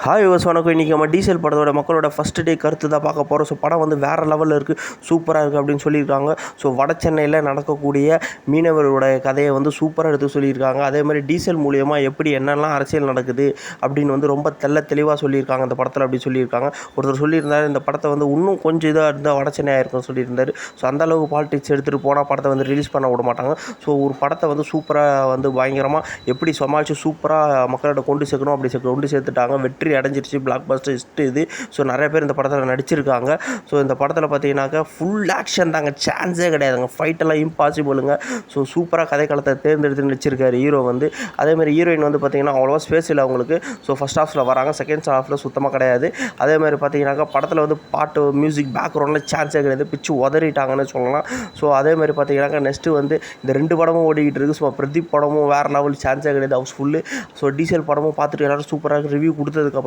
Hi வணக்கம். இன்றைக்கி நம்ம டீசல் படத்தோட மக்களோட ஃபஸ்ட் டே கருத்து தான் பார்க்க போகிறோம். ஸோ படம் வந்து வேறு லெவலில் இருக்குது, சூப்பராக இருக்குது அப்படின்னு சொல்லியிருக்காங்க. ஸோ வட சென்னையில் நடக்கக்கூடிய மீனவரோட கதையை வந்து சூப்பராக எடுத்து சொல்லியிருக்காங்க. அதே மாதிரி டீசல் மூலியமாக எப்படி என்னெல்லாம் அரசியல் நடக்குது அப்படின்னு வந்து ரொம்ப தெளிவாக சொல்லியிருக்காங்க இந்த படத்தில் அப்படி சொல்லியிருக்காங்க. ஒருத்தர் சொல்லியிருந்தார் இந்த படத்தை வந்து இன்னும் கொஞ்சம் இதாக இருந்தால் வட சென்னையாக இருக்கும்னு சொல்லியிருந்தார். ஸோ அந்தளவுக்கு பாலிடிக்ஸ் எடுத்துகிட்டு போனால் படத்தை வந்து ரிலீஸ் பண்ண விட மாட்டாங்க. ஸோ ஒரு படத்தை வந்து சூப்பராக வந்து பயங்கரமாக எப்படி சமாளித்து சூப்பராக மக்கள்கிட்ட கொண்டு சேர்க்கணும் அப்படி கொண்டு சேர்த்துட்டாங்க. வெற்றி அடைஞ்சிருச்சு, பிளாக் பஸ்டர் ஹிட் இது. ஸோ நிறைய பேர் இந்த படத்தில் நடிச்சிருக்காங்க. ஸோ இந்த படத்தில் பார்த்தீங்கன்னாக்கா ஃபுல் ஆக்ஷன் தாங்க, சான்ஸே கிடையாதுங்க. ஃபைட்டெல்லாம் இம்பாசிபிளுங்க. ஸோ சூப்பராக கதைக்களத்தை தேர்ந்தெடுத்து நடிச்சிருக்காரு ஹீரோ வந்து. அதேமாதிரி ஹீரோயின் வந்து பார்த்தீங்கன்னா அவ்வளோவா ஸ்பேஸ் இல்லை அவங்களுக்கு. ஸோ ஃபஸ்ட் ஹாஃபில் வராங்க, செகண்ட் ஹாஃபில் சுத்தமாக கிடையாது. அதேமாதிரி பார்த்தீங்கன்னாக்கா படத்தில் வந்து பாட்டு மியூசிக் பேக்ரவுண்டில் சான்ஸே கிடையாது, பிச்சு உதறிட்டாங்கன்னு சொல்லலாம். ஸோ அதேமாதிரி பார்த்தீங்கன்னாக்கா நெக்ஸ்ட்டு வந்து இந்த 2 படமும் ஓடிக்கிட்டு இருக்குது. ஸோ பிரதீப் படமும் வேறு லெவல், சான்ஸே கிடையாது, ஹவுஸ்ஃபுல்லு. ஸோ டீசல் படமும் பார்த்துட்டு எல்லோரும் சூப்பராக ரிவ்யூ கொடுத்ததுக்கப்புறமா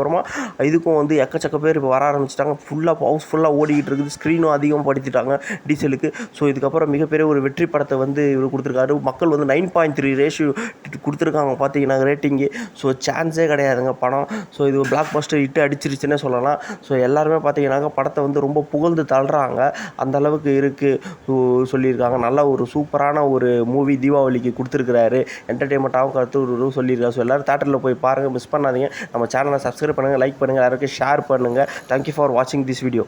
இதுக்கும் வந்து எக்கச்சக்க பேர் இப்போ வர ஆரம்பிச்சிட்டாங்க. ஹவுஸ்ஃபுல்லாக ஓடிக்கிட்டு இருக்குது. ஸ்க்ரீனும் அதிகம் படுத்திட்டாங்க டீசலுக்கு. ஸோ இதுக்கப்புறம் மிகப்பெரிய ஒரு வெற்றி படத்தை வந்து இவர் கொடுத்துருக்காரு. மக்கள் வந்து 9.3 ரேஷியோ கொடுத்துருக்காங்க பார்த்தீங்கன்னா ரேட்டிங்கு. ஸோ சான்ஸே கிடையாதுங்க படம். ஸோ இது பிளாக் பஸ்டர் ஹிட் அடிச்சிருச்சுன்னே சொல்லலாம். ஸோ எல்லாருமே பார்த்தீங்கன்னாக்க படத்தை வந்து ரொம்ப புகழ்ந்து தள்ளுறாங்க, அந்தளவுக்கு இருக்குது சொல்லியிருக்காங்க. நல்ல ஒரு சூப்பரான ஒரு மூவி தீபாவளிக்கு கொடுத்துருக்கிறாரு. என்டர்டெயின்மெண்ட்டாகவும் கருத்து சொல்லியிருக்காரு. ஸோ எல்லோரும் தேட்டரில் போய் பாருங்கள், மிஸ் பண்ணாதீங்க. நம்ம சேனலை சப்ஸ்கிரைப் பண்ணுங்கள், லைக் பண்ணுங்கள், யாருக்கும் ஷேர் பண்ணுங்கள். தேங்க்யூ ஃபார் வாட்சிங் திஸ் வீடியோ.